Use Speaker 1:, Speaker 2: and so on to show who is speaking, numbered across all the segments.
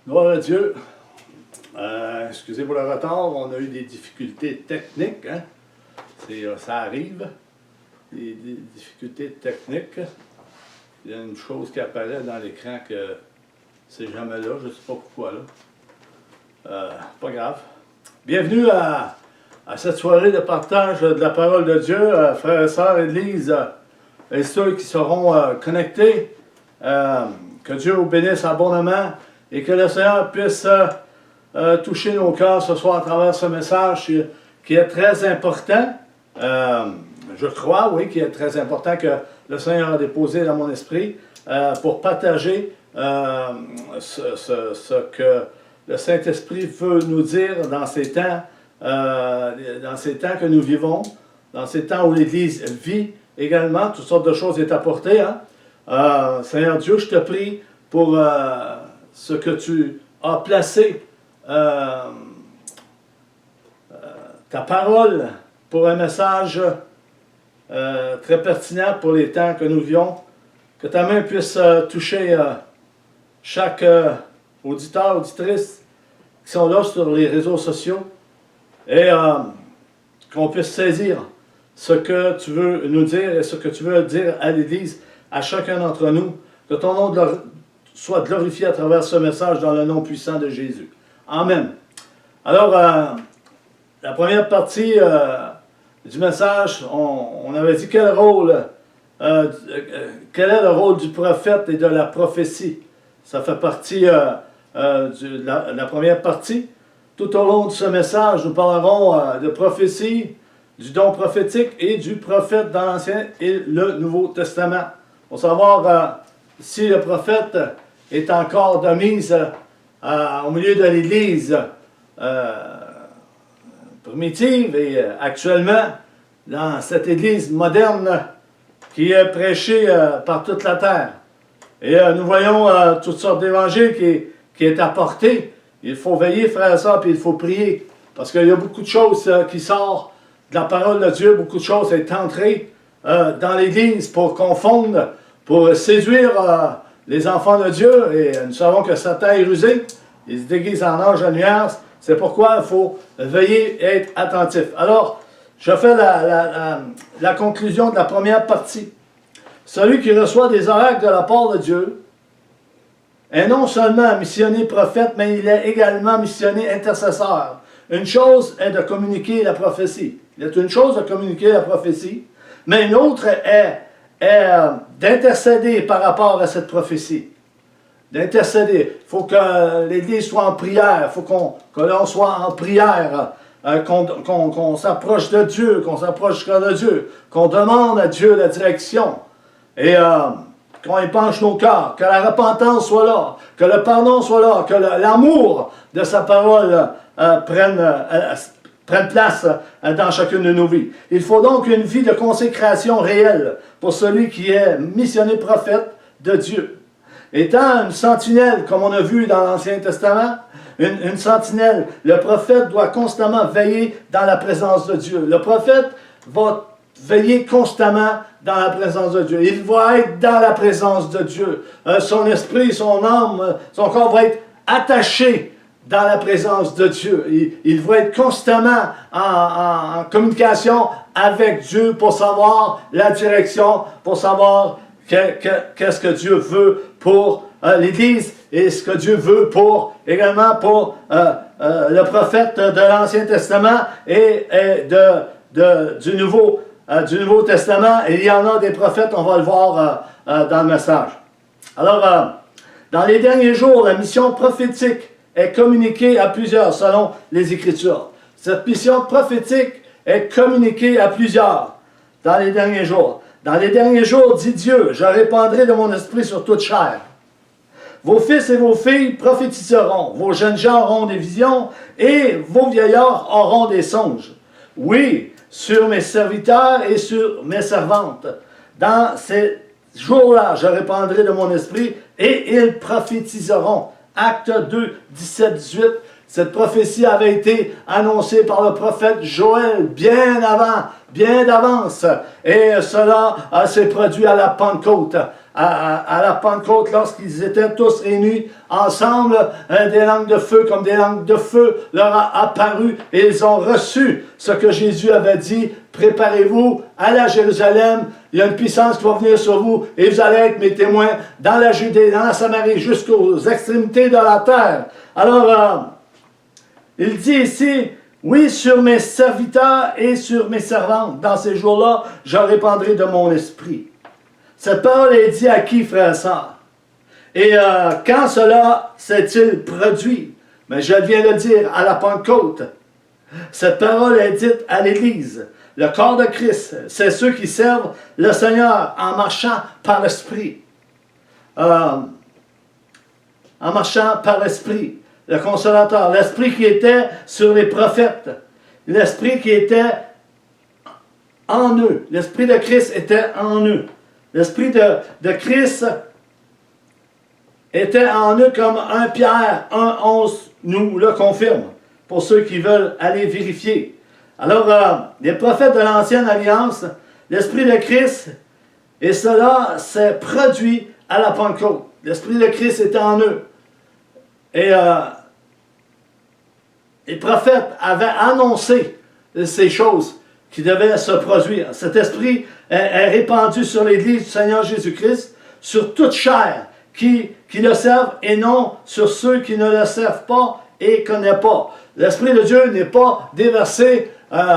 Speaker 1: Gloire à Dieu. Excusez pour le retard, on a eu des difficultés techniques. Hein? Ça arrive, des difficultés techniques. Il y a une chose qui apparaît dans l'écran que c'est jamais là, je ne sais pas pourquoi là. Pas grave. Bienvenue à cette soirée de partage de la parole de Dieu, frères et sœurs, Église, et ceux qui seront connectés. Que Dieu vous bénisse abondamment et que le Seigneur puisse toucher nos cœurs ce soir à travers ce message qui est très important. Je crois, oui, qu'il est très important que le Seigneur a déposé dans mon esprit pour partager ce que le Saint-Esprit veut nous dire dans ces temps que nous vivons, dans ces temps où l'Église vit également, toutes sortes de choses est apportées. Hein? Seigneur Dieu, je te prie pour ce que tu as placé, ta parole pour un message très pertinent pour les temps que nous vivons. Que ta main puisse toucher chaque auditeur, auditrice qui sont là sur les réseaux sociaux et qu'on puisse saisir ce que tu veux nous dire et ce que tu veux dire à l'Église, à chacun d'entre nous. Que ton nom soit glorifié à travers ce message dans le nom puissant de Jésus. Amen. Alors, la première partie du message, on avait dit quel est le rôle du prophète et de la prophétie. Ça fait partie de la première partie. Tout au long de ce message, nous parlerons de prophétie, du don prophétique et du prophète dans l'Ancien et le Nouveau Testament. Pour savoir si le prophète est encore de mise au milieu de l'Église primitive et actuellement dans cette Église moderne qui est prêchée par toute la terre. Et nous voyons toutes sortes d'évangiles qui est apporté. Il faut veiller, frères et sœurs, puis il faut prier. Parce qu'il y a beaucoup de choses qui sortent de la parole de Dieu, beaucoup de choses sont entrées dans l'Église pour confondre, pour séduire les enfants de Dieu. Et nous savons que Satan est rusé, il se déguise en ange à nuance. C'est pourquoi il faut veiller et être attentif. Alors, je fais la conclusion de la première partie. Celui qui reçoit des oracles de la part de Dieu est non seulement missionné prophète, mais il est également missionné intercesseur. Une chose est de communiquer la prophétie. Il est une chose de communiquer la prophétie, mais une autre est d'intercéder par rapport à cette prophétie. D'intercéder. Il faut que l'Église soit en prière. Il faut que l'on soit en prière. Qu'on s'approche de Dieu, qu'on s'approche de Dieu, qu'on demande à Dieu la direction. Et qu'on épanche nos cœurs, que la repentance soit là, que le pardon soit là, que l'amour de sa parole prenne place dans chacune de nos vies. Il faut donc une vie de consécration réelle pour celui qui est missionné prophète de Dieu. Étant une sentinelle, comme on a vu dans l'Ancien Testament, une sentinelle, le prophète doit constamment veiller dans la présence de Dieu. Le prophète va veiller constamment dans la présence de Dieu. Il va être dans la présence de Dieu. Son esprit, son âme, son corps va être attaché dans la présence de Dieu. Il va être constamment en communication avec Dieu pour savoir la direction, pour savoir qu'est-ce que Dieu veut pour l'Église et ce que Dieu veut également pour le prophète de l'Ancien Testament et du Nouveau Testament. Et il y en a des prophètes, on va le voir dans le message. Alors, dans les derniers jours, la mission prophétique est communiquée à plusieurs selon les Écritures. Cette mission prophétique est communiquée à plusieurs dans les derniers jours. Dans les derniers jours, dit Dieu, je répandrai de mon esprit sur toute chair. Vos fils et vos filles prophétiseront, vos jeunes gens auront des visions et vos vieillards auront des songes. Oui, sur mes serviteurs et sur mes servantes. Dans ces jours-là, je répandrai de mon esprit et ils prophétiseront. Acte 2, 17-18. Cette prophétie avait été annoncée par le prophète Joël bien d'avance. Et cela s'est produit à la Pentecôte. à la Pentecôte, lorsqu'ils étaient tous réunis ensemble, des langues de feu comme des langues de feu leur a apparu et ils ont reçu ce que Jésus avait dit. Préparez-vous, allez à Jérusalem, il y a une puissance qui va venir sur vous et vous allez être mes témoins dans la Judée, dans la Samarie, jusqu'aux extrémités de la terre. Alors, il dit ici, oui, sur mes serviteurs et sur mes servantes, dans ces jours-là, je répandrai de mon esprit. Cette parole est dite à qui, frères et sœurs? Et quand cela s'est-il produit? Mais je viens de le dire, à la Pentecôte. Cette parole est dite à l'Église. Le corps de Christ, c'est ceux qui servent le Seigneur en marchant par l'Esprit. En marchant par l'Esprit. Le Consolateur, l'Esprit qui était sur les prophètes. L'Esprit qui était en eux. L'Esprit de Christ était en eux. L'Esprit de Christ était en eux comme 1 Pierre 1,11 nous le confirme, pour ceux qui veulent aller vérifier. Alors, les prophètes de l'Ancienne Alliance, l'Esprit de Christ, et cela s'est produit à la Pentecôte. L'Esprit de Christ était en eux. Et les prophètes avaient annoncé ces choses qui devaient se produire. Cet esprit est répandu sur l'Église du Seigneur Jésus-Christ, sur toute chair qui le servent et non sur ceux qui ne le servent pas et connaissent pas. L'Esprit de Dieu n'est pas déversé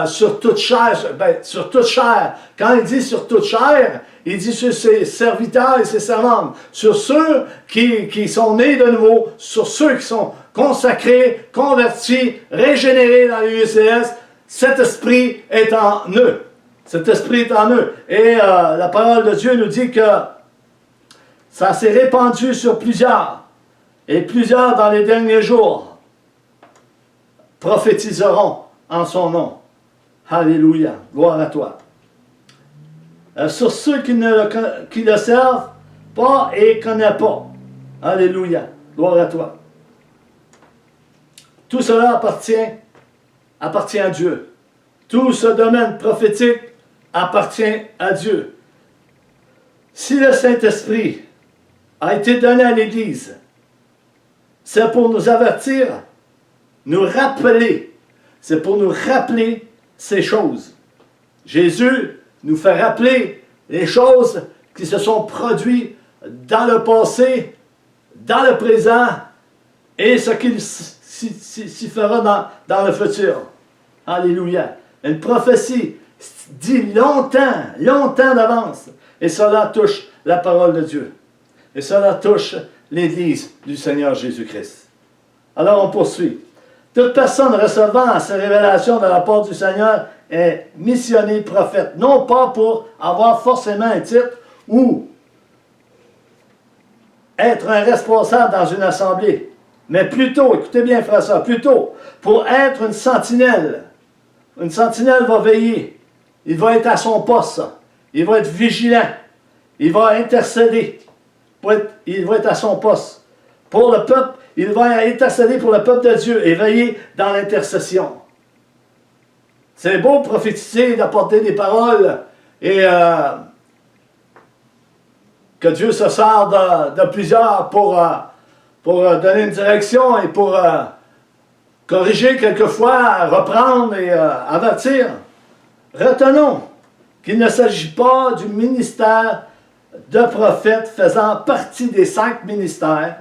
Speaker 1: sur toute chair. Sur toute chair. Quand il dit sur toute chair, il dit sur ses serviteurs et ses servantes, sur ceux qui sont nés de nouveau, sur ceux qui sont consacrés, convertis, régénérés dans l'UCS. Cet esprit est en eux. Cet esprit est en eux. Et la parole de Dieu nous dit que ça s'est répandu sur plusieurs. Et plusieurs dans les derniers jours prophétiseront en son nom. Alléluia. Gloire à toi. Sur ceux qui le servent pas et ne connaissent pas. Alléluia. Gloire à toi. Tout cela appartient à Dieu. Tout ce domaine prophétique appartient à Dieu. Si le Saint-Esprit a été donné à l'Église, c'est pour nous avertir, nous rappeler. C'est pour nous rappeler ces choses. Jésus nous fait rappeler les choses qui se sont produites dans le passé, dans le présent, et ce qu'il s'y fera dans le futur. Alléluia. Une prophétie dit longtemps d'avance. Et cela touche la parole de Dieu. Et cela touche l'Église du Seigneur Jésus-Christ. Alors on poursuit. Toute personne recevant ces révélations de la part du Seigneur est missionné prophète. Non pas pour avoir forcément un titre ou être un responsable dans une assemblée. Mais plutôt, écoutez bien frère ça, plutôt pour être une sentinelle. Une sentinelle va veiller. Il va être à son poste. Il va être vigilant. Il va intercéder. Il va être à son poste. Pour le peuple, il va intercéder pour le peuple de Dieu et veiller dans l'intercession. C'est beau prophétiser, d'apporter des paroles et que Dieu se sert de plusieurs pour donner une direction et pour corriger quelquefois, reprendre et avertir. Retenons qu'il ne s'agit pas du ministère de prophète faisant partie des 5 ministères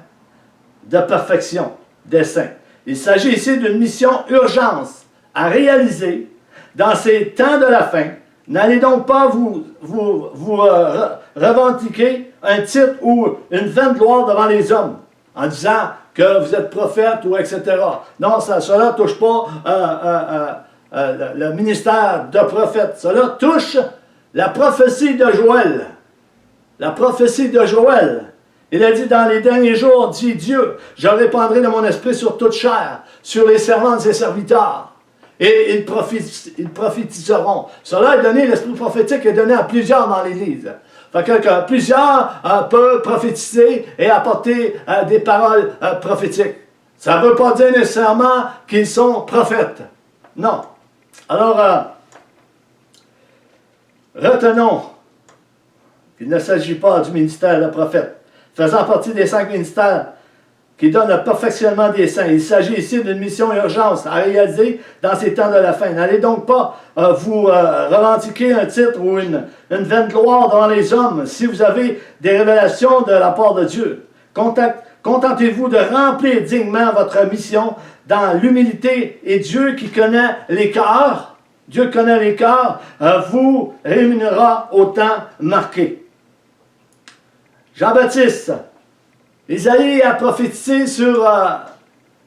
Speaker 1: de perfection des saints. Il s'agit ici d'une mission urgence à réaliser dans ces temps de la fin. N'allez donc pas vous revendiquer un titre ou une vaine gloire devant les hommes en disant que vous êtes prophète ou etc. Non, cela ne touche pas le ministère de prophète. Cela touche la prophétie de Joël. La prophétie de Joël. Il a dit dans les derniers jours, dit Dieu, je répandrai de mon esprit sur toute chair, sur les servantes et serviteurs. Et ils prophétiseront. Cela est donné, l'esprit prophétique est donné à plusieurs dans l'Église. Fait que plusieurs peuvent prophétiser et apporter des paroles prophétiques. Ça ne veut pas dire nécessairement qu'ils sont prophètes. Non. Alors, retenons Il ne s'agit pas du ministère de prophète, faisant partie des 5 ministères qui donnent le perfectionnement des saints. Il s'agit ici d'une mission urgence à réaliser dans ces temps de la fin. N'allez donc pas vous revendiquer un titre ou une vaine gloire devant les hommes si vous avez des révélations de la part de Dieu. Contentez-vous de remplir dignement votre mission dans l'humilité, et Dieu qui connaît les cœurs, vous rémunérera au temps marqué. Jean-Baptiste. Isaïe a prophétisé sur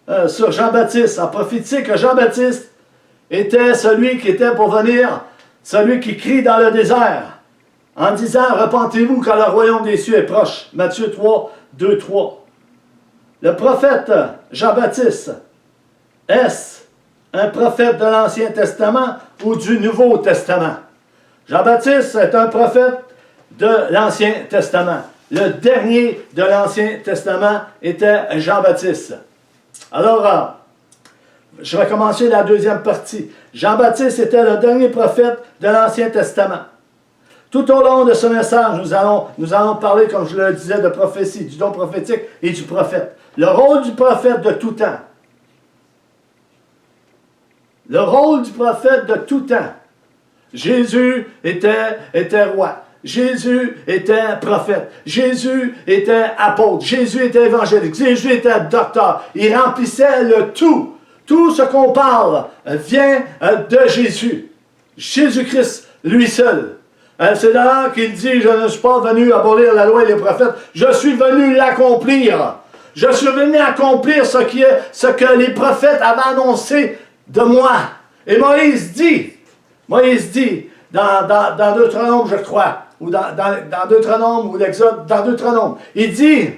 Speaker 1: Jean-Baptiste, a prophétisé que Jean-Baptiste était celui qui était pour venir, celui qui crie dans le désert, en disant « Repentez-vous car le royaume des cieux est proche ». Matthieu 3, 2, 3. Le prophète Jean-Baptiste, est-ce un prophète de l'Ancien Testament ou du Nouveau Testament? Jean-Baptiste est un prophète de l'Ancien Testament. Le dernier de l'Ancien Testament était Jean-Baptiste. Alors, je vais commencer la deuxième partie. Jean-Baptiste était le dernier prophète de l'Ancien Testament. Tout au long de ce message, nous allons parler, comme je le disais, de prophétie, du don prophétique et du prophète. Le rôle du prophète de tout temps. Le rôle du prophète de tout temps. Jésus était roi. Jésus était prophète. Jésus était apôtre. Jésus était évangélique. Jésus était docteur. Il remplissait le tout. Tout ce qu'on parle vient de Jésus. Jésus-Christ, lui seul. C'est là qu'il dit, je ne suis pas venu abolir la loi et les prophètes. Je suis venu l'accomplir. Je suis venu accomplir ce que les prophètes avaient annoncé de moi. Et Moïse dit, dans Deutéronome, je crois, ou dans Deutéronome, ou l'Exode, dans Deutéronome, il dit,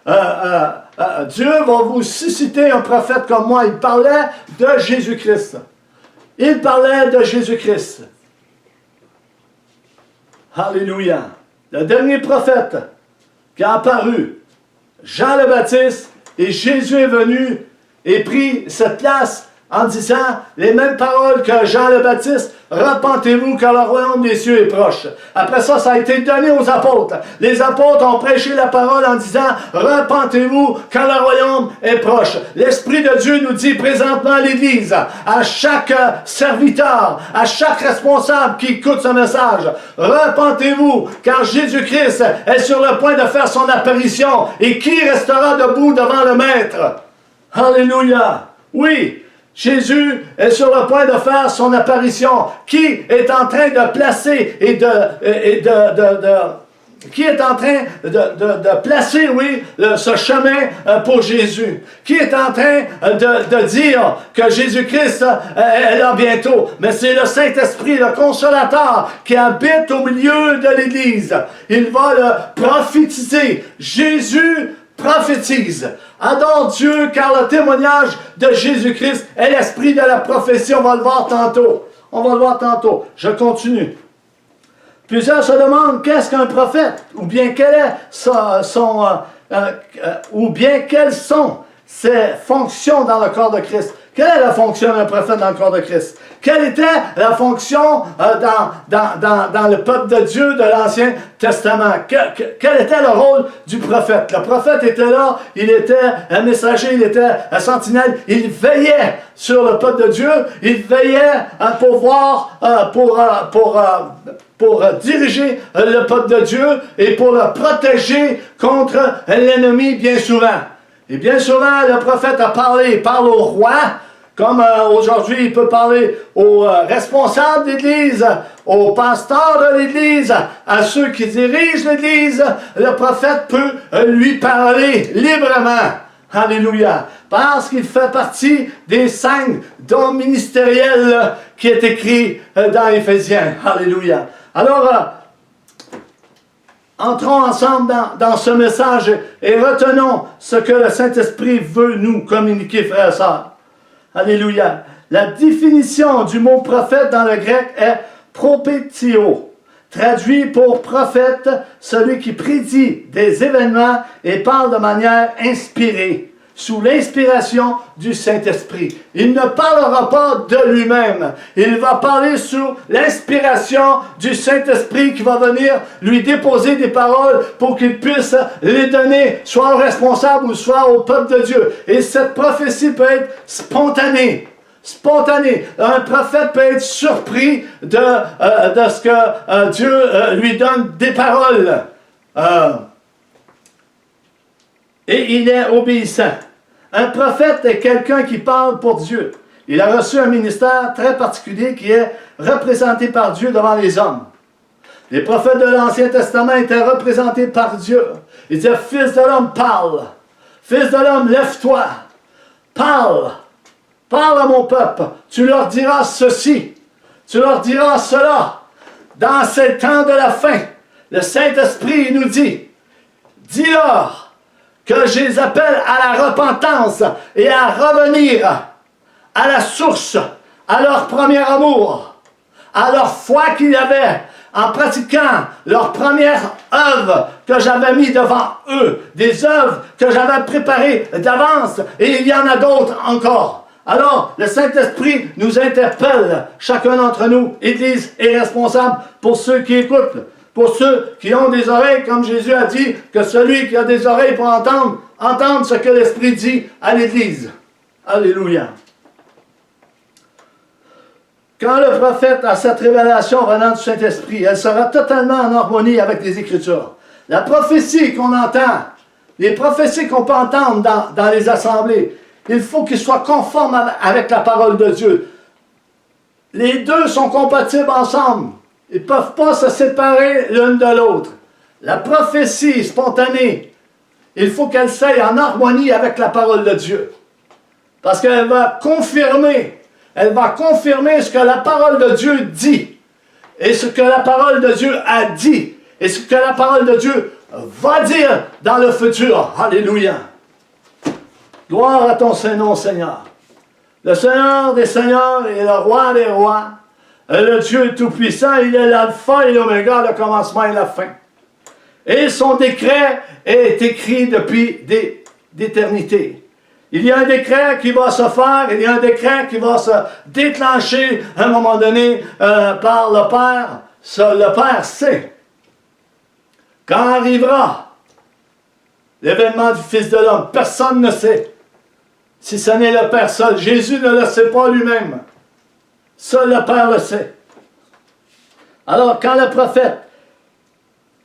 Speaker 1: Dieu va vous susciter un prophète comme moi. Il parlait de Jésus-Christ. Il parlait de Jésus-Christ. Alléluia. Le dernier prophète qui a apparu, Jean le Baptiste, et Jésus est venu et pris cette place en disant les mêmes paroles que Jean le Baptiste, « Repentez-vous car le royaume des cieux est proche ». Après ça, ça a été donné aux apôtres. Les apôtres ont prêché la parole en disant « Repentez-vous car le royaume est proche ». L'Esprit de Dieu nous dit présentement à l'Église, à chaque serviteur, à chaque responsable qui écoute ce message, « Repentez-vous car Jésus-Christ est sur le point de faire son apparition. Et qui restera debout devant le Maître? » Alléluia. Oui. Jésus est sur le point de faire son apparition. Qui est en train de placer qui est en train de placer, oui, ce chemin pour Jésus? Qui est en train de dire que Jésus-Christ est là bientôt? Mais c'est le Saint-Esprit, le Consolateur, qui habite au milieu de l'Église. Il va le prophétiser. Jésus prophétise. Adore Dieu, car le témoignage de Jésus-Christ est l'esprit de la prophétie. On va le voir tantôt. Je continue. Plusieurs se demandent qu'est-ce qu'un prophète, ou bien quelles sont ses fonctions dans le corps de Christ. Quelle est la fonction d'un prophète dans le corps de Christ? Quelle était la fonction dans le peuple de Dieu de l'Ancien Testament? Quel était le rôle du prophète? Le prophète était là, il était un messager, il était un sentinelle, il veillait sur le peuple de Dieu, il veillait pour diriger le peuple de Dieu et pour le protéger contre l'ennemi bien souvent. Et bien souvent, le prophète il parle au roi, comme aujourd'hui, il peut parler aux responsables d'Église, aux pasteurs de l'Église, à ceux qui dirigent l'Église. Le prophète peut lui parler librement. Alléluia. Parce qu'il fait partie des 5 dons ministériels qui est écrit dans Éphésiens. Alléluia. Alors, entrons ensemble dans ce message et retenons ce que le Saint-Esprit veut nous communiquer, frères et sœurs. Alléluia. La définition du mot prophète dans le grec est prophétio, traduit pour prophète, celui qui prédit des événements et parle de manière inspirée. sous l'inspiration du Saint-Esprit. Il ne parlera pas de lui-même. Il va parler sous l'inspiration du Saint-Esprit qui va venir lui déposer des paroles pour qu'il puisse les donner soit aux responsables ou soit au peuple de Dieu. Et cette prophétie peut être spontanée. Spontané. Un prophète peut être surpris de ce que Dieu lui donne des paroles. Et il est obéissant. Un prophète est quelqu'un qui parle pour Dieu. Il a reçu un ministère très particulier qui est représenté par Dieu devant les hommes. Les prophètes de l'Ancien Testament étaient représentés par Dieu. Il disait, Fils de l'homme, parle. Fils de l'homme, lève-toi. Parle. Parle à mon peuple. Tu leur diras ceci. Tu leur diras cela. Dans ces temps de la fin, le Saint-Esprit nous dit, dis-leur que je les appelle à la repentance et à revenir à la source, à leur premier amour, à leur foi qu'il y avait en pratiquant leur première œuvre que j'avais mis devant eux, des œuvres que j'avais préparées d'avance, et il y en a d'autres encore. Alors, le Saint-Esprit nous interpelle, chacun d'entre nous, Église et responsable, pour ceux qui écoutent, pour ceux qui ont des oreilles, comme Jésus a dit, que celui qui a des oreilles pour entendre ce que l'Esprit dit à l'Église. Alléluia. Quand le prophète a cette révélation venant du Saint-Esprit, elle sera totalement en harmonie avec les Écritures. La prophétie qu'on entend, les prophéties qu'on peut entendre dans les assemblées, il faut qu'ils soient conformes avec la parole de Dieu. Les deux sont compatibles ensemble. Ils ne peuvent pas se séparer l'une de l'autre. La prophétie spontanée, il faut qu'elle soit en harmonie avec la parole de Dieu. Parce qu'elle va confirmer ce que la parole de Dieu dit. Et ce que la parole de Dieu a dit. Et ce que la parole de Dieu va dire dans le futur. Alléluia. Gloire à ton Saint-Nom, Seigneur. Le Seigneur des Seigneurs et le Roi des Rois. Le Dieu Tout-Puissant, il est l'alpha et l'oméga, le commencement et la fin. Et son décret est écrit depuis d'éternité. Il y a un décret qui va se faire, il y a un décret qui va se déclencher à un moment donné par le Père. Le Père sait. Quand arrivera l'événement du Fils de l'homme, personne ne sait. Si ce n'est le Père seul. Jésus ne le sait pas lui-même. Seul le Père le sait. Alors, quand le prophète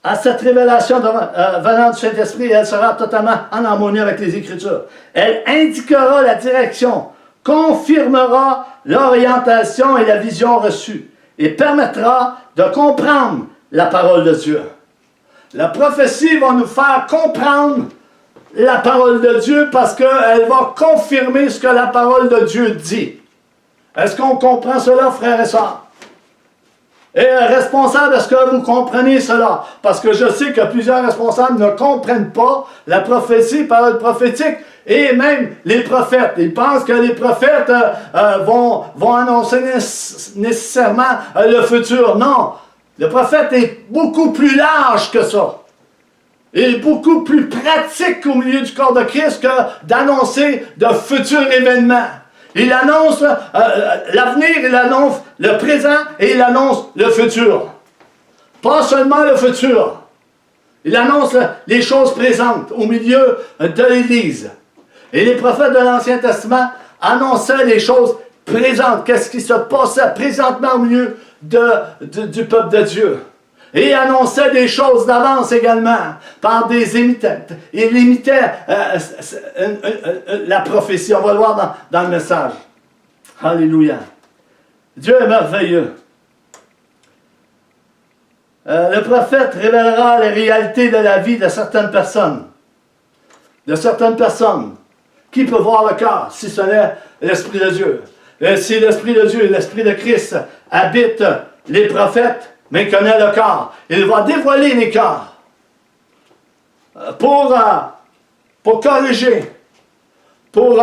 Speaker 1: a cette révélation venant du Saint-Esprit, elle sera totalement en harmonie avec les Écritures. Elle indiquera la direction, confirmera l'orientation et la vision reçue, et permettra de comprendre la parole de Dieu. La prophétie va nous faire comprendre la parole de Dieu parce qu'elle va confirmer ce que la parole de Dieu dit. Est-ce qu'on comprend cela, frères et sœurs? Et responsable, est-ce que vous comprenez cela? Parce que je sais que plusieurs responsables ne comprennent pas la prophétie, parole prophétique, et même les prophètes. Ils pensent que les prophètes vont annoncer nécessairement le futur. Non, le prophète est beaucoup plus large que ça. Il est beaucoup plus pratique au milieu du corps de Christ que d'annoncer de futurs événements. Il annonce l'avenir, il annonce le présent et il annonce le futur. Pas seulement le futur. Il annonce les choses présentes au milieu de l'Église. Et les prophètes de l'Ancien Testament annonçaient les choses présentes. Qu'est-ce qui se passait présentement au milieu du peuple de Dieu. Et annonçait des choses d'avance également par des imitants. Il imitait la prophétie. On va le voir dans le message. Alléluia. Dieu est merveilleux. Le prophète révélera les réalités de la vie de certaines personnes. De certaines personnes. Qui peut voir le cœur si ce n'est l'Esprit de Dieu? Si l'Esprit de Dieu, l'Esprit de Christ habite les prophètes, mais connaît le cœur. Il va dévoiler les cœurs pour corriger, pour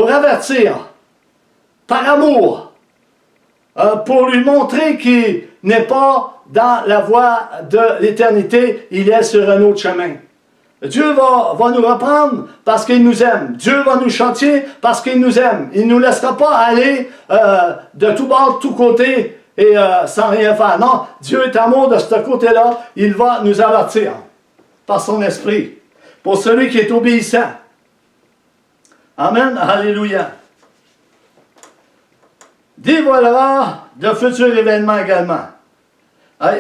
Speaker 1: avertir, par amour, pour lui montrer qu'il n'est pas dans la voie de l'éternité, il est sur un autre chemin. Dieu va nous reprendre parce qu'il nous aime. Dieu va nous chantier parce qu'il nous aime. Il ne nous laissera pas aller de tout bord, de tout côté et sans rien faire. Non, Dieu est amour de ce côté-là. Il va nous avertir par son esprit. Pour celui qui est obéissant. Amen. Alléluia. Dévoilera de futurs événements également.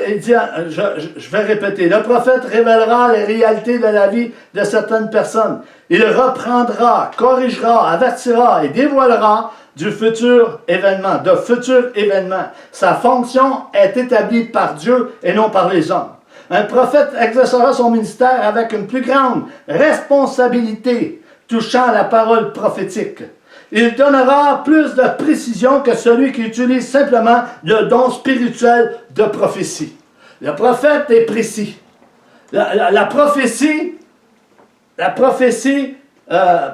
Speaker 1: Il dit, je vais répéter, le prophète révélera les réalités de la vie de certaines personnes. Il reprendra, corrigera, avertira et dévoilera du futur événement, de futurs événements. Sa fonction est établie par Dieu et non par les hommes. Un prophète exercera son ministère avec une plus grande responsabilité touchant la parole prophétique. Il donnera plus de précision que celui qui utilise simplement le don spirituel de prophétie. Le prophète est précis. La prophétie,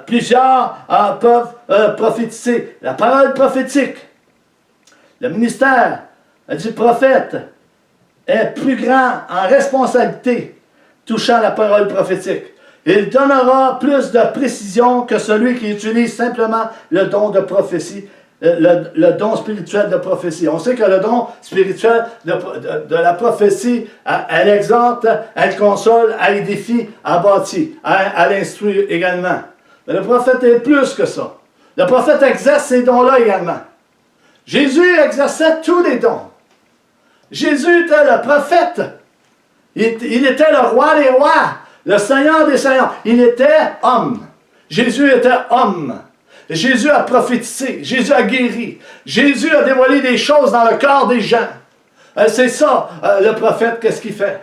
Speaker 1: plusieurs peuvent prophétiser. La parole prophétique, le ministère du prophète est plus grand en responsabilité touchant la parole prophétique. Il donnera plus de précision que celui qui utilise simplement le don de prophétie, le don spirituel de prophétie. On sait que le don spirituel de la prophétie, elle exhorte, elle console, elle édifie, elle bâtit, elle instruit également. Mais le prophète est plus que ça. Le prophète exerce ces dons-là également. Jésus exerçait tous les dons. Jésus était le prophète. Il était le roi des rois. Le Seigneur des Seigneurs, il était homme. Jésus était homme. Jésus a prophétisé. Jésus a guéri. Jésus a dévoilé des choses dans le corps des gens. C'est ça, le prophète, qu'est-ce qu'il fait?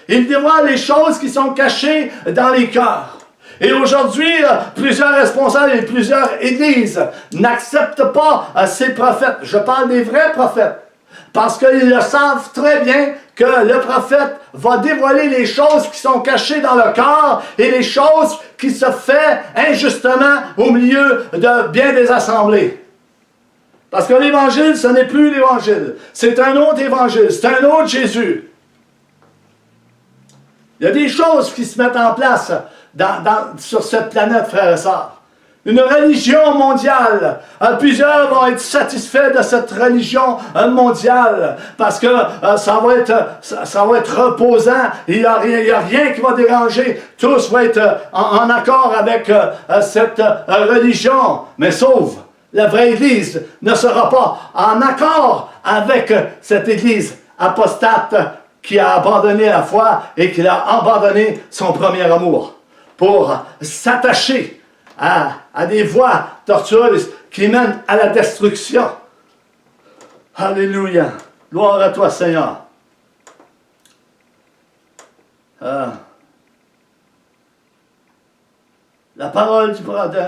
Speaker 1: Il dévoile les choses qui sont cachées dans les cœurs. Et aujourd'hui, plusieurs responsables et plusieurs églises n'acceptent pas ces prophètes. Je parle des vrais prophètes. Parce qu'ils le savent très bien que le prophète va dévoiler les choses qui sont cachées dans le corps et les choses qui se font injustement au milieu de bien des assemblées. Parce que l'évangile, ce n'est plus l'évangile. C'est un autre évangile, c'est un autre Jésus. Il y a des choses qui se mettent en place sur cette planète, frères et sœurs. Une religion mondiale. Plusieurs vont être satisfaits de cette religion mondiale parce que ça va être reposant. Il n'y a rien qui va déranger. Tous vont être en accord avec cette religion. Mais sauf la vraie Église ne sera pas en accord avec cette Église apostate qui a abandonné la foi et qui a abandonné son premier amour pour s'attacher à des voies tortueuses qui mènent à la destruction. Alléluia. Gloire à toi, Seigneur. La parole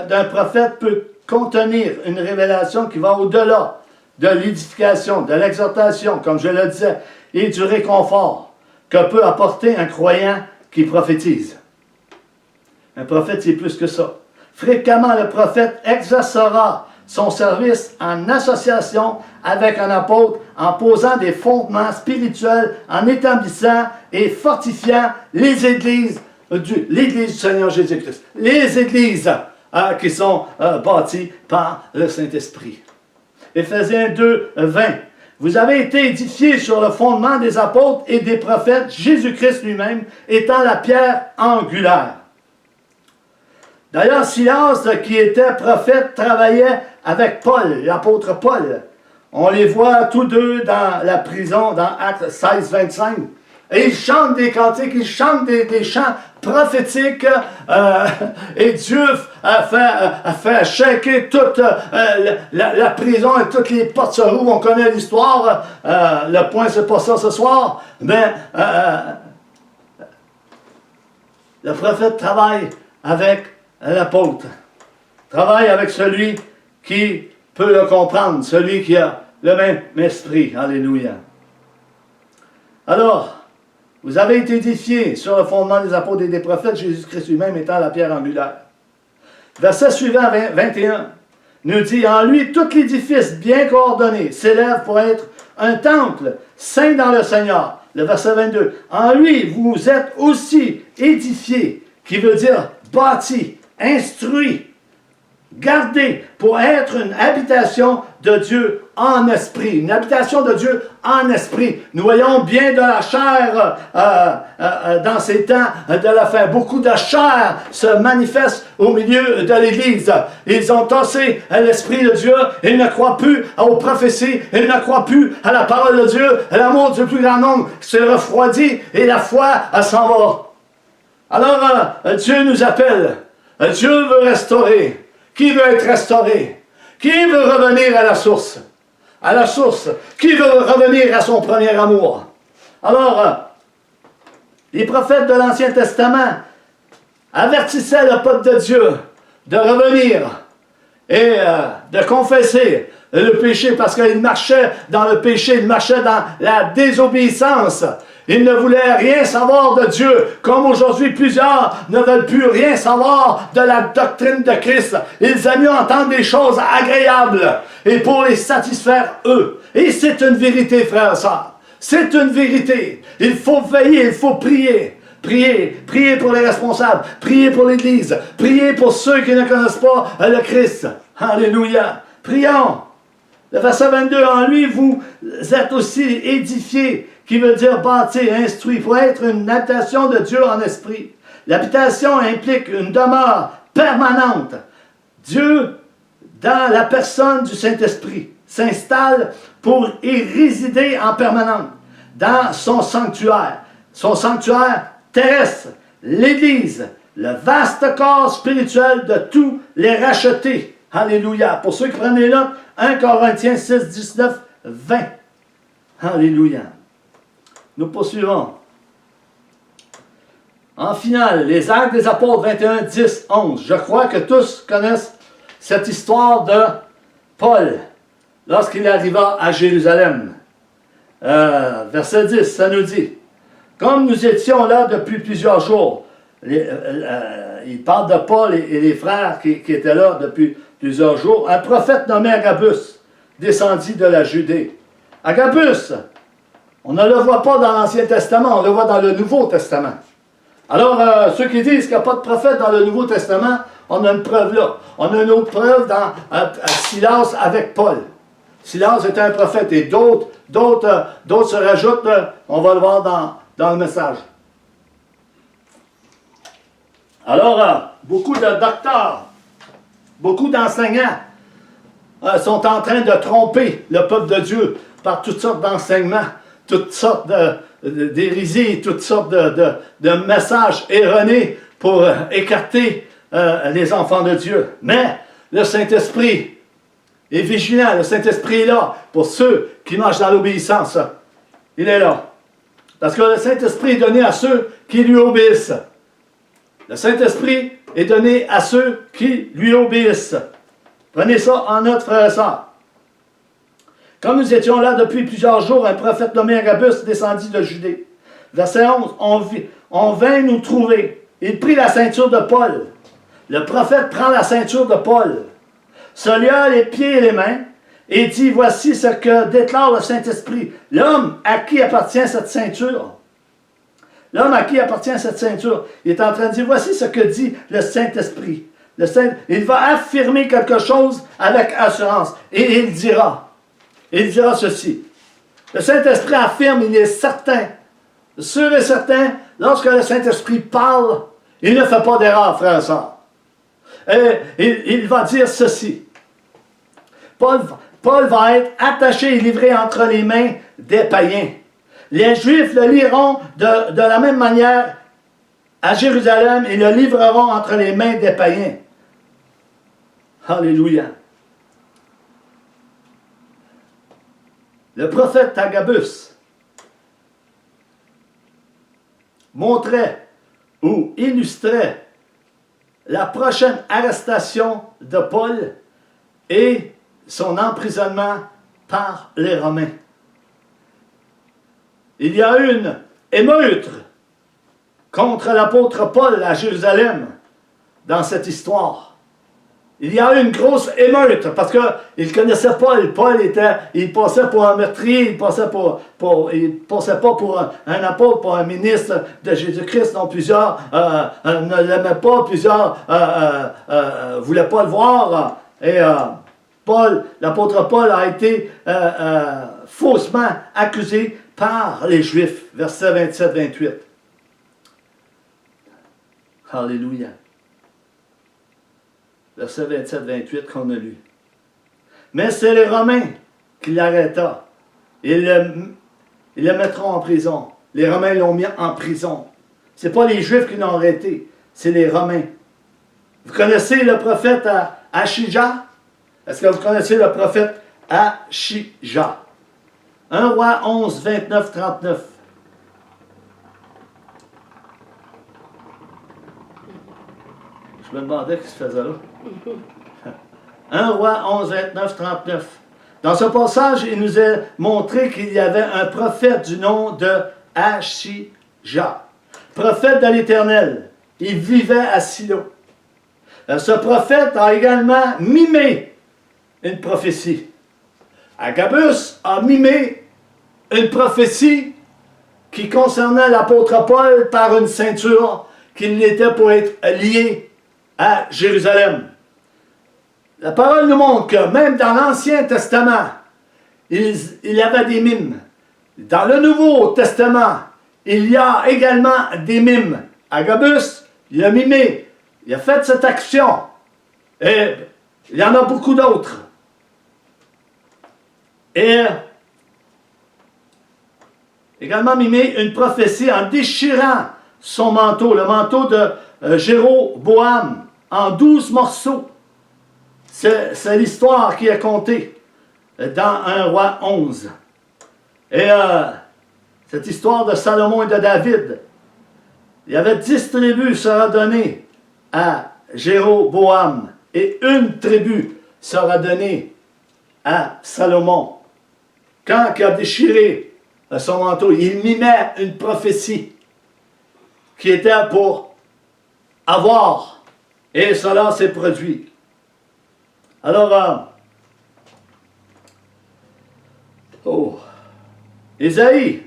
Speaker 1: d'un prophète peut contenir une révélation qui va au-delà de l'édification, de l'exhortation, comme je le disais, et du réconfort que peut apporter un croyant qui prophétise. Un prophète, c'est plus que ça. Fréquemment, le prophète exercera son service en association avec un apôtre, en posant des fondements spirituels, en établissant et fortifiant les églises du Seigneur Jésus-Christ. Les églises qui sont bâties par le Saint-Esprit. Éphésiens 2, 20. Vous avez été édifiés sur le fondement des apôtres et des prophètes, Jésus-Christ lui-même étant la pierre angulaire. D'ailleurs, Silas, qui était prophète, travaillait avec Paul, l'apôtre Paul. On les voit tous deux dans la prison, dans Actes 16, 25. Et ils chantent des cantiques, ils chantent des chants prophétiques. Et Dieu a fait shaker toute la prison et toutes les portes se rouvrent. On connaît l'histoire. Le point, c'est pas ça ce soir. Mais le prophète travaille avec l'apôtre. Travaille avec celui qui peut le comprendre, celui qui a le même esprit. Alléluia. Alors, vous avez été édifiés sur le fondement des apôtres et des prophètes, Jésus-Christ lui-même étant la pierre angulaire. Verset suivant, 21, nous dit, en lui, tout l'édifice bien coordonné s'élève pour être un temple saint dans le Seigneur. Le verset 22, en lui, vous êtes aussi édifiés, qui veut dire bâti, instruit, gardé, pour être une habitation de Dieu en esprit. Une habitation de Dieu en esprit. Nous voyons bien de la chair dans ces temps de la fin. Beaucoup de chair se manifeste au milieu de l'Église. Ils ont tassé l'Esprit de Dieu. Ils ne croient plus aux prophéties. Ils ne croient plus à la parole de Dieu. L'amour du plus grand nombre se refroidit et la foi s'en va. Alors, Dieu nous appelle. Dieu veut restaurer. Qui veut être restauré? Qui veut revenir à la source? À la source. Qui veut revenir à son premier amour? Alors, les prophètes de l'Ancien Testament avertissaient le peuple de Dieu de revenir et de confesser le péché parce qu'ils marchaient dans le péché, ils marchaient dans la désobéissance. Ils ne voulaient rien savoir de Dieu, comme aujourd'hui plusieurs ne veulent plus rien savoir de la doctrine de Christ. Ils aiment mieux entendre des choses agréables et pour les satisfaire eux. Et c'est une vérité, frères et sœurs. C'est une vérité. Il faut veiller, il faut prier. Prier pour les responsables, prier pour l'Église, prier pour ceux qui ne connaissent pas le Christ. Alléluia. Prions. Le verset 22, en lui, vous êtes aussi édifiés, qui veut dire bâtir, instruit, pour être une habitation de Dieu en esprit. L'habitation implique une demeure permanente. Dieu, dans la personne du Saint-Esprit, s'installe pour y résider en permanence dans son sanctuaire terrestre, l'Église, le vaste corps spirituel de tous les rachetés. Alléluia. Pour ceux qui prennent les notes, 1 Corinthiens 6, 19, 20. Alléluia. Nous poursuivons. En finale, les Actes des Apôtres 21, 10, 11. Je crois que tous connaissent cette histoire de Paul lorsqu'il arriva à Jérusalem. Verset 10, ça nous dit: comme nous étions là depuis plusieurs jours, il parle de Paul et les frères qui étaient là depuis plusieurs jours, un prophète nommé Agabus descendit de la Judée. Agabus, on ne le voit pas dans l'Ancien Testament, on le voit dans le Nouveau Testament. Alors, ceux qui disent qu'il n'y a pas de prophète dans le Nouveau Testament, on a une preuve là. On a une autre preuve dans Silas avec Paul. Silas était un prophète et d'autres se rajoutent, on va le voir dans le message. Alors, beaucoup de docteurs, beaucoup d'enseignants sont en train de tromper le peuple de Dieu par toutes sortes d'enseignements, toutes sortes d'hérésies, toutes sortes de messages erronés pour écarter les enfants de Dieu. Mais le Saint-Esprit est vigilant, le Saint-Esprit est là pour ceux qui marchent dans l'obéissance. Il est là. Parce que le Saint-Esprit est donné à ceux qui lui obéissent. Le Saint-Esprit est donné à ceux qui lui obéissent. Prenez ça en note, frères et sœurs. Comme nous étions là depuis plusieurs jours, un prophète nommé Agabus descendit de Judée. Verset 11, on vint nous trouver. Il prit la ceinture de Paul. Le prophète prend la ceinture de Paul, se lia les pieds et les mains, et dit: voici ce que déclare le Saint-Esprit. L'homme à qui appartient cette ceinture. L'homme à qui appartient cette ceinture, il est en train de dire: voici ce que dit le Saint-Esprit. Il va affirmer quelque chose avec assurance. Et il dira ceci. Le Saint-Esprit affirme, il est certain, sûr et certain, lorsque le Saint-Esprit parle, il ne fait pas d'erreur, frère et sœur. Il va dire ceci. Paul va être attaché et livré entre les mains des païens. Les Juifs le liront de la même manière à Jérusalem et le livreront entre les mains des païens. Alléluia. Le prophète Agabus montrait ou illustrait la prochaine arrestation de Paul et son emprisonnement par les Romains. Il y a eu une émeute contre l'apôtre Paul à Jérusalem dans cette histoire. il y a eu une grosse émeute parce qu'il ne connaissait pas. Paul il passait pour un meurtrier, il passait pas pour un apôtre, pour un ministre de Jésus-Christ. Non, plusieurs ne l'aimaient pas, plusieurs ne voulaient pas le voir. Et l'apôtre Paul a été faussement accusé par les Juifs. Versets 27-28. Alléluia. Verset 27-28 qu'on a lu. Mais c'est les Romains qui l'arrêtent. Ils le mettront en prison. Les Romains l'ont mis en prison. Ce n'est pas les Juifs qui l'ont arrêté, c'est les Romains. Vous connaissez le prophète Achija? Est-ce que vous connaissez le prophète Achija? 1 Roi 11, 29, 39. Je me demandais ce qu'il se faisait là. 1 Roi 11, 29, 39. Dans ce passage, il nous est montré qu'il y avait un prophète du nom de Achija. Prophète de l'Éternel. Il vivait à Silo. Ce prophète a également mimé une prophétie. Agabus a mimé une prophétie qui concernait l'apôtre Paul par une ceinture qu'il était pour être lié à Jérusalem. La parole nous montre que même dans l'Ancien Testament, il y avait des mimes. Dans le Nouveau Testament, il y a également des mimes. Agabus, il a mimé, il a fait cette action. Et il y en a beaucoup d'autres. Et également mimé une prophétie en déchirant son manteau, le manteau de Jéroboam, en 12 morceaux. C'est l'histoire qui est contée dans 1 Roi 11. Et cette histoire de Salomon et de David, il y avait 10 tribus sera donnée à Jéroboam et une tribu sera donnée à Salomon. Quand il a déchiré son manteau, il mimait une prophétie qui était pour avoir. Et cela s'est produit. Alors, Ésaïe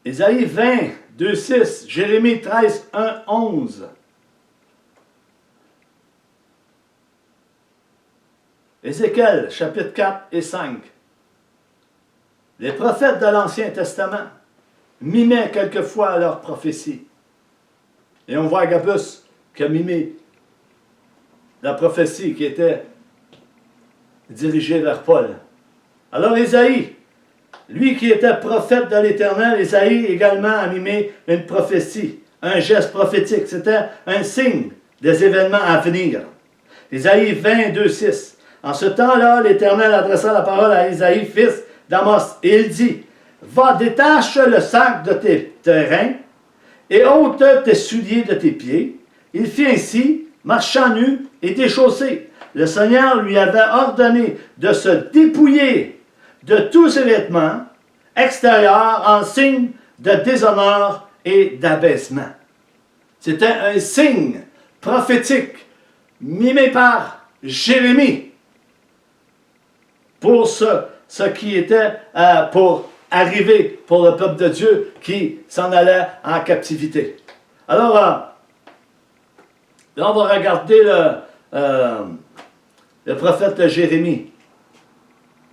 Speaker 1: 20, 2, 6, Jérémie 13, 1, 11. Ézéchiel, chapitre 4 et 5. Les prophètes de l'Ancien Testament mimaient quelquefois leurs prophéties. Et on voit Agabus qui a mimé la prophétie qui était dirigée vers Paul. Alors Ésaïe, lui qui était prophète de l'Éternel, Ésaïe également a mimé une prophétie, un geste prophétique. C'était un signe des événements à venir. Ésaïe 22, 6. En ce temps-là, l'Éternel adressa la parole à Ésaïe, fils d'Amos, et il dit, « Va, détache le sac de tes reins et ôte tes souliers de tes pieds. » Il fit ainsi, marchant nu et déchaussé. Le Seigneur lui avait ordonné de se dépouiller de tous ses vêtements extérieurs en signe de déshonneur et d'abaissement. C'était un signe prophétique mimé par Jérémie pour ce qui était pour arriver pour le peuple de Dieu qui s'en allait en captivité. Alors, là, on va regarder le prophète Jérémie.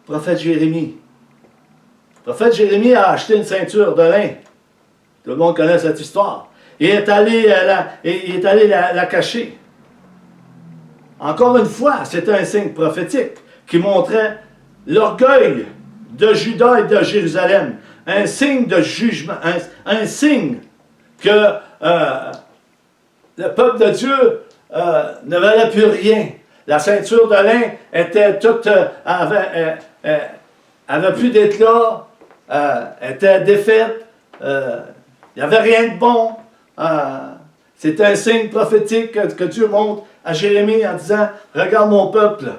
Speaker 1: Prophète Jérémie. Prophète Jérémie a acheté une ceinture de lin. Tout le monde connaît cette histoire. Il est allé la cacher. Encore une fois, c'était un signe prophétique qui montrait l'orgueil de Juda et de Jérusalem. Un signe de jugement. Un signe que le peuple de Dieu ne valait plus rien. La ceinture de lin était toute, avait plus d'éclat, était défaite, il n'y avait rien de bon. C'est un signe prophétique que Dieu montre à Jérémie en disant, regarde mon peuple,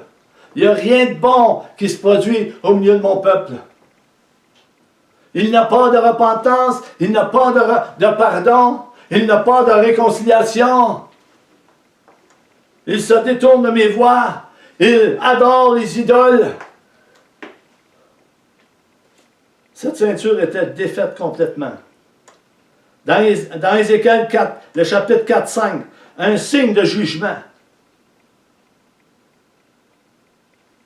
Speaker 1: il n'y a rien de bon qui se produit au milieu de mon peuple. Il n'a pas de repentance, il n'a pas de pardon, Il n'a pas de réconciliation. Il se détourne de mes voies. Il adore les idoles. Cette ceinture était défaite complètement. Dans Ézéchiel 4, le chapitre 4-5, un signe de jugement.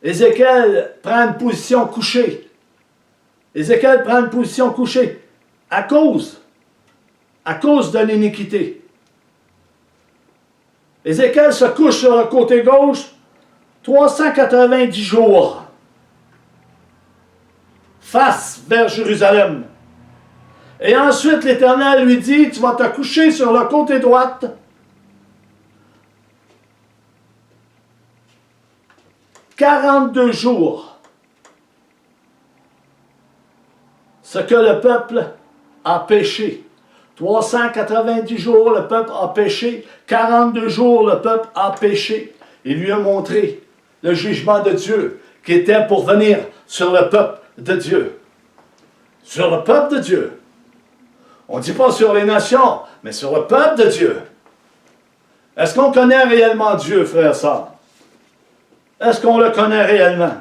Speaker 1: Ézéchiel prend une position couchée. Ézéchiel prend une position couchée à cause de l'iniquité. Ézéchiel se couche sur le côté gauche 390 jours, face vers Jérusalem. Et ensuite, l'Éternel lui dit, tu vas te coucher sur le côté droite, 42 jours. Ce que le peuple a péché. 390 jours, le peuple a péché. 42 jours, le peuple a péché. Il lui a montré le jugement de Dieu qui était pour venir sur le peuple de Dieu. Sur le peuple de Dieu. On ne dit pas sur les nations, mais sur le peuple de Dieu. Est-ce qu'on connaît réellement Dieu, frères et sœurs? Est-ce qu'on le connaît réellement?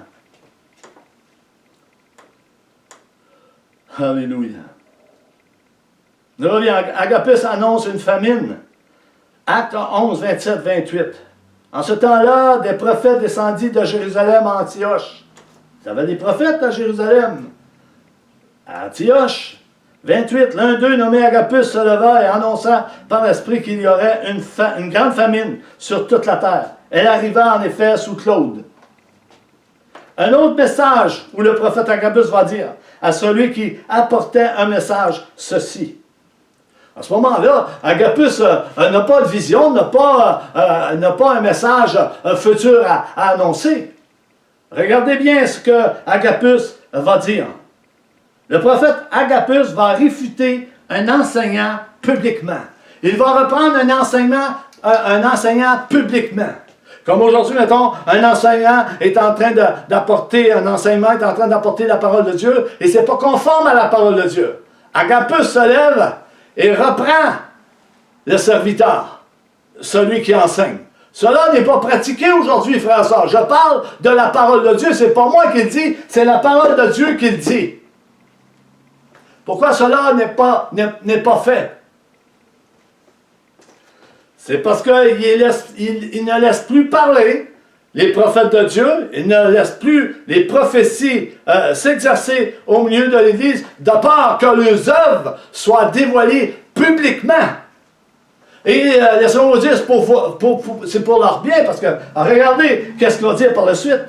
Speaker 1: Alléluia. Agabus annonce une famine. Acte 11, 27, 28. En ce temps-là, des prophètes descendirent de Jérusalem à Antioche. Il y avait des prophètes à Jérusalem. À Antioche. 28. L'un d'eux, nommé Agabus, se leva et annonça par l'Esprit qu'il y aurait une grande famine sur toute la terre. Elle arriva en effet sous Claude. Un autre message où le prophète Agabus va dire à celui qui apportait un message ceci. À ce moment-là, Agabus n'a pas de vision, n'a pas un message futur à annoncer. Regardez bien ce que Agabus va dire. Le prophète Agabus va réfuter un enseignant publiquement. Il va reprendre un enseignant publiquement. Comme aujourd'hui, mettons, un enseignant est en train d'apporter un enseignement, est en train d'apporter la parole de Dieu, et ce n'est pas conforme à la parole de Dieu. Agabus se lève et reprend le serviteur, celui qui enseigne. Cela n'est pas pratiqué aujourd'hui, frères et sœurs. Je parle de la parole de Dieu, c'est pas moi qui le dis, c'est la parole de Dieu qui le dit. Pourquoi cela n'est pas fait? C'est parce qu'il ne laisse plus parler les prophètes de Dieu, il ne laisse plus les prophéties s'exercer au milieu de l'Église, de peur que leurs œuvres soient dévoilées publiquement. Et laissez-moi vous dire, c'est pour leur bien, parce que regardez qu'est-ce qu'il va dire par la suite.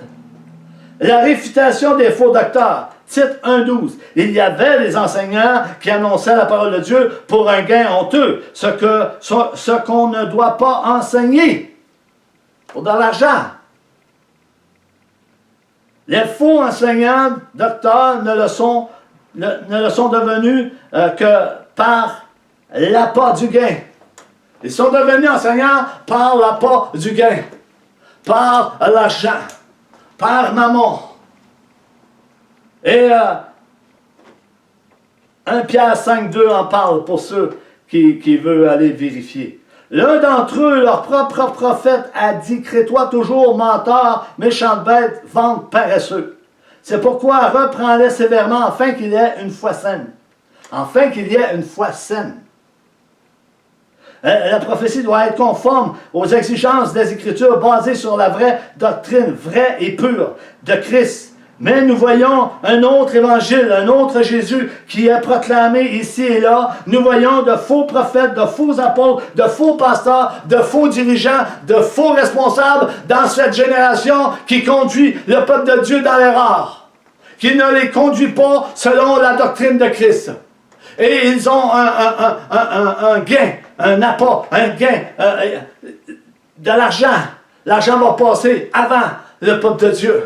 Speaker 1: La réfutation des faux docteurs. Titre 1.12. Il y avait des enseignants qui annonçaient la parole de Dieu pour un gain honteux, ce qu'on ne doit pas enseigner, pour de l'argent. Les faux enseignants, docteurs, ne le sont devenus que par l'appât du gain. Ils sont devenus enseignants par l'appât du gain, par l'argent, par mammon. Et 1 Pierre 5.2 en parle pour ceux qui veulent aller vérifier. L'un d'entre eux, leur propre prophète, a dit, crée-toi toujours, menteur, méchante bête, vente paresseux. C'est pourquoi reprends-les sévèrement, afin qu'il y ait une foi saine. Afin qu'il y ait une foi saine. La prophétie doit être conforme aux exigences des Écritures basées sur la vraie doctrine, vraie et pure de Christ. Mais nous voyons un autre évangile, un autre Jésus qui est proclamé ici et là. Nous voyons de faux prophètes, de faux apôtres, de faux pasteurs, de faux dirigeants, de faux responsables dans cette génération qui conduit le peuple de Dieu dans l'erreur. Qui ne les conduit pas selon la doctrine de Christ. Et ils ont un gain, un appât, un gain, de l'argent. L'argent va passer avant le peuple de Dieu.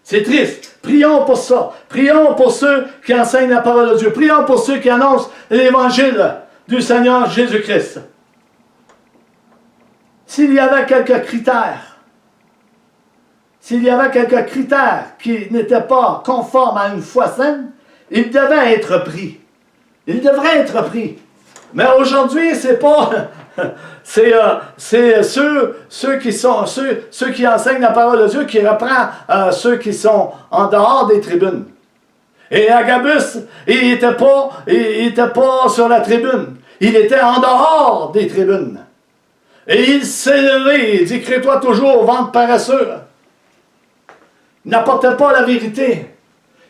Speaker 1: C'est triste. Prions pour ça. Prions pour ceux qui enseignent la parole de Dieu. Prions pour ceux qui annoncent l'évangile du Seigneur Jésus-Christ. S'il y avait quelques critères, qui n'étaient pas conformes à une foi saine, ils devaient être pris. Il devrait être pris. Mais aujourd'hui, c'est pas... c'est ceux qui enseignent la parole de Dieu qui reprend ceux qui sont en dehors des tribunes. Et Agabus, il était pas sur la tribune. Il était en dehors des tribunes. Et il s'est levé, il dit, crée-toi toujours, ventre paresseux. Il n'apportait pas la vérité.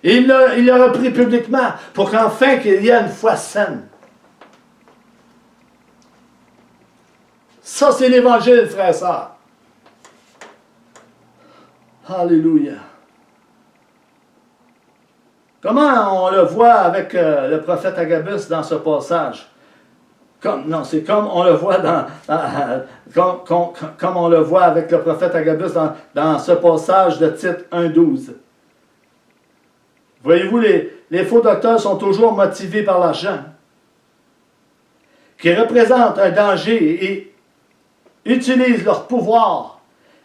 Speaker 1: Et il l'a repris publiquement pour qu'enfin qu'il y ait une foi saine. Ça, c'est l'Évangile, frères et sœurs. Alléluia. Comment on le voit avec le prophète Agabus dans ce passage? C'est comme on le voit comme on le voit avec le prophète Agabus dans ce passage de Tite 1,12. Voyez-vous, les faux docteurs sont toujours motivés par l'argent, qui représente un danger et utilisent leur pouvoir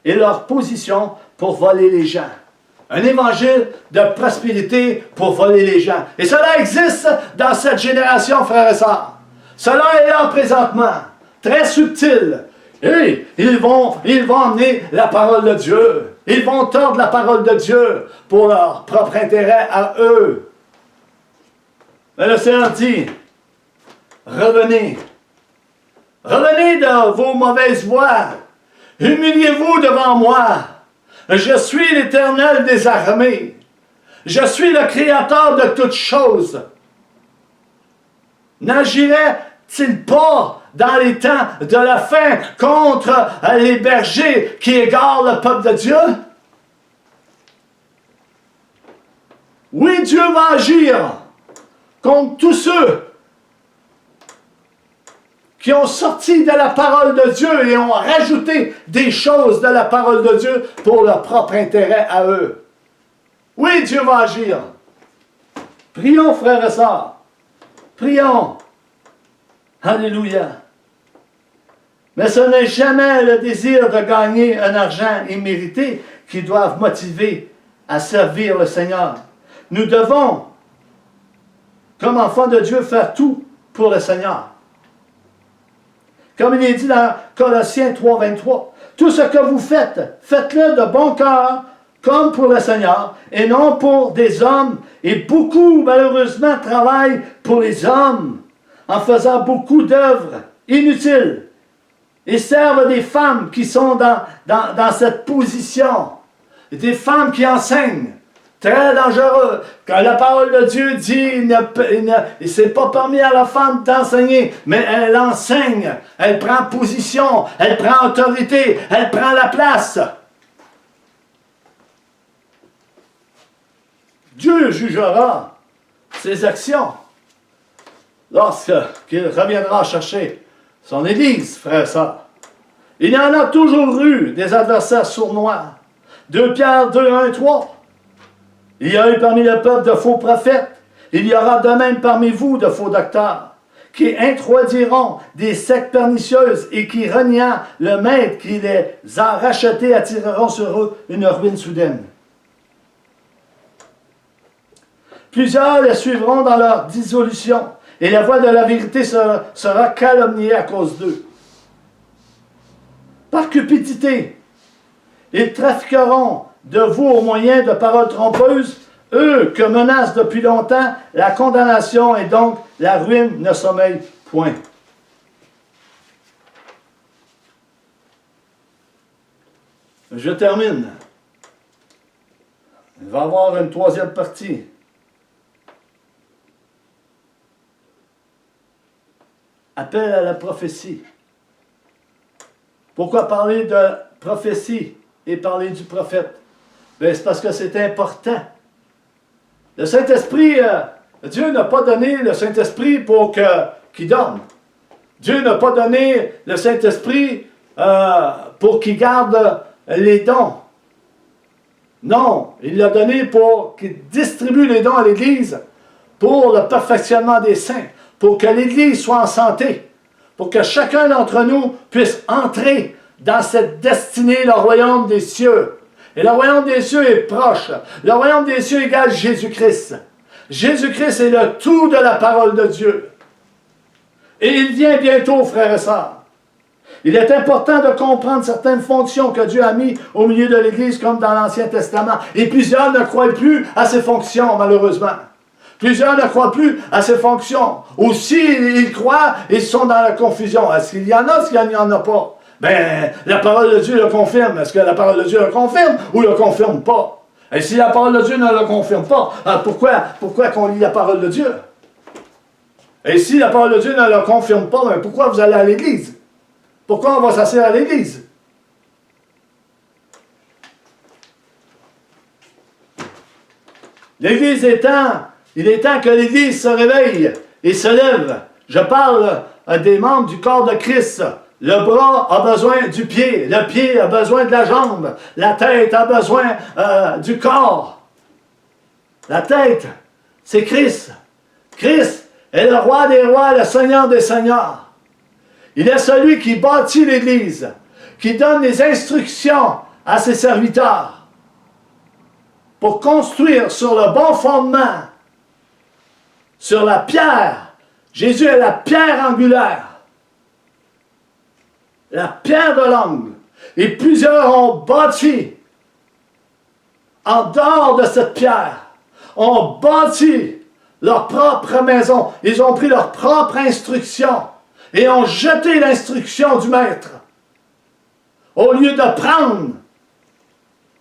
Speaker 1: et leur position pour voler les gens. Un évangile de prospérité pour voler les gens. Et cela existe dans cette génération, frères et sœurs. Cela est là présentement, très subtil. Et ils vont emmener la parole de Dieu. Ils vont tordre la parole de Dieu pour leur propre intérêt à eux. Mais le Seigneur dit, revenez. Revenez de vos mauvaises voies. Humiliez-vous devant moi. Je suis l'Éternel des armées. Je suis le Créateur de toutes choses. N'agirait-il pas dans les temps de la fin contre les bergers qui égarent le peuple de Dieu? Oui, Dieu va agir contre tous ceux qui ont sorti de la parole de Dieu et ont rajouté des choses de la parole de Dieu pour leur propre intérêt à eux. Oui, Dieu va agir. Prions, frères et sœurs. Prions. Alléluia. Mais ce n'est jamais le désir de gagner un argent immérité qui doivent motiver à servir le Seigneur. Nous devons, comme enfants de Dieu, faire tout pour le Seigneur. Comme il est dit dans Colossiens 3,23, tout ce que vous faites, faites-le de bon cœur, comme pour le Seigneur, et non pour des hommes. Et beaucoup, malheureusement, travaillent pour les hommes, en faisant beaucoup d'œuvres inutiles, et servent des femmes qui sont dans cette position, des femmes qui enseignent. Très dangereux. Quand la parole de Dieu dit, il ne s'est pas permis à la femme d'enseigner, mais elle enseigne, elle prend position, elle prend autorité, elle prend la place. Dieu jugera ses actions lorsqu'il reviendra chercher son Église, frères et sœurs. Il y en a toujours eu des adversaires sournois. 2 Pierre 2, 1 et 3. Il y a eu parmi le peuple de faux prophètes. Il y aura de même parmi vous de faux docteurs, qui introduiront des sectes pernicieuses et qui, reniant le maître qui les a rachetés, attireront sur eux une ruine soudaine. Plusieurs les suivront dans leur dissolution, et la voix de la vérité sera calomniée à cause d'eux. Par cupidité, ils trafiqueront de vous au moyen de paroles trompeuses, eux que menace depuis longtemps la condamnation et donc la ruine ne sommeille point. Je termine. Il va y avoir une 3e partie. Appel à la prophétie. Pourquoi parler de prophétie et parler du prophète? Bien, c'est parce que c'est important. Le Saint-Esprit, Dieu n'a pas donné le Saint-Esprit pour qu'il dorme. Dieu n'a pas donné le Saint-Esprit pour qu'il garde les dons. Non, il l'a donné pour qu'il distribue les dons à l'Église pour le perfectionnement des saints, pour que l'Église soit en santé, pour que chacun d'entre nous puisse entrer dans cette destinée, le royaume des cieux. Et le royaume des cieux est proche. Le royaume des cieux égale Jésus-Christ. Jésus-Christ est le tout de la parole de Dieu. Et il vient bientôt, frères et sœurs. Il est important de comprendre certaines fonctions que Dieu a mises au milieu de l'Église, comme dans l'Ancien Testament. Et plusieurs ne croient plus à ces fonctions, malheureusement. Plusieurs ne croient plus à ces fonctions. Ou s'ils croient, ils sont dans la confusion. Est-ce qu'il y en a, est-ce qu'il n'y en a pas? Ben, la parole de Dieu le confirme. Est-ce que la parole de Dieu le confirme ou le confirme pas? Et si la parole de Dieu ne le confirme pas, pourquoi qu'on lit la parole de Dieu? Et si la parole de Dieu ne le confirme pas, ben pourquoi vous allez à l'Église? Pourquoi on va s'asseoir à l'Église? L'Église il est temps que l'Église se réveille et se lève. Je parle des membres du corps de Christ. Le bras a besoin du pied, le pied a besoin de la jambe, la tête a besoin du corps. La tête, c'est Christ. Christ est le roi des rois, le Seigneur des seigneurs. Il est celui qui bâtit l'Église, qui donne les instructions à ses serviteurs pour construire sur le bon fondement, sur la pierre. Jésus est la pierre angulaire, la pierre de l'angle. Et plusieurs ont bâti en dehors de cette pierre, ont bâti leur propre maison. Ils ont pris leur propre instruction et ont jeté l'instruction du maître au lieu de prendre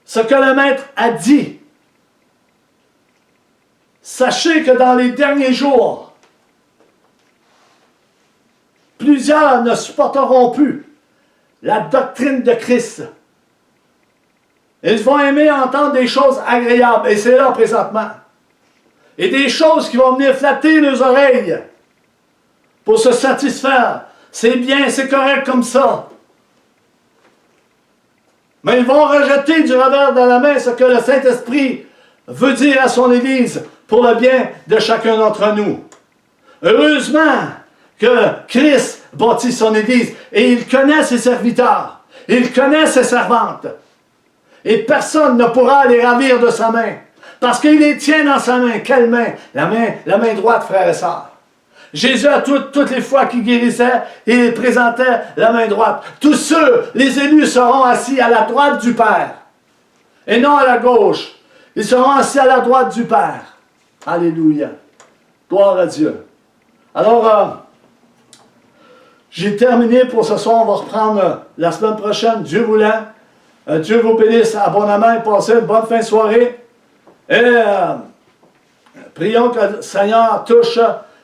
Speaker 1: ce que le maître a dit. Sachez que dans les derniers jours, plusieurs ne supporteront plus la doctrine de Christ. Ils vont aimer entendre des choses agréables, et c'est là présentement. Et des choses qui vont venir flatter leurs oreilles pour se satisfaire. C'est bien, c'est correct comme ça. Mais ils vont rejeter du revers de la main ce que le Saint-Esprit veut dire à son Église pour le bien de chacun d'entre nous. Heureusement que Christ bâtit son Église et il connaît ses serviteurs, il connaît ses servantes. Et personne ne pourra les ravir de sa main. Parce qu'il les tient dans sa main. Quelle main? La main droite, frères et sœurs. Jésus, à toutes les fois qu'il guérissait, il présentait la main droite. Tous ceux, les élus, seront assis à la droite du Père. Et non à la gauche. Ils seront assis à la droite du Père. Alléluia. Gloire à Dieu. Alors, j'ai terminé pour ce soir. On va reprendre la semaine prochaine, Dieu voulant. Dieu vous bénisse abondamment et passez une bonne fin de soirée. Et prions que le Seigneur touche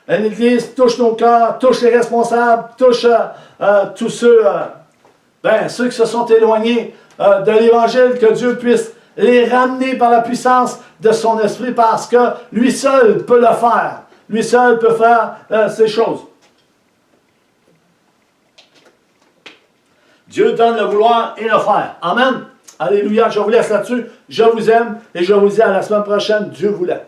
Speaker 1: l'Église, touche nos cœurs, touche les responsables, touche tous ceux, ceux qui se sont éloignés de l'Évangile, que Dieu puisse les ramener par la puissance de son Esprit, parce que lui seul peut le faire. Lui seul peut faire ces choses. Dieu donne le vouloir et le faire. Amen. Alléluia. Je vous laisse là-dessus. Je vous aime et je vous dis à la semaine prochaine. Dieu voulant.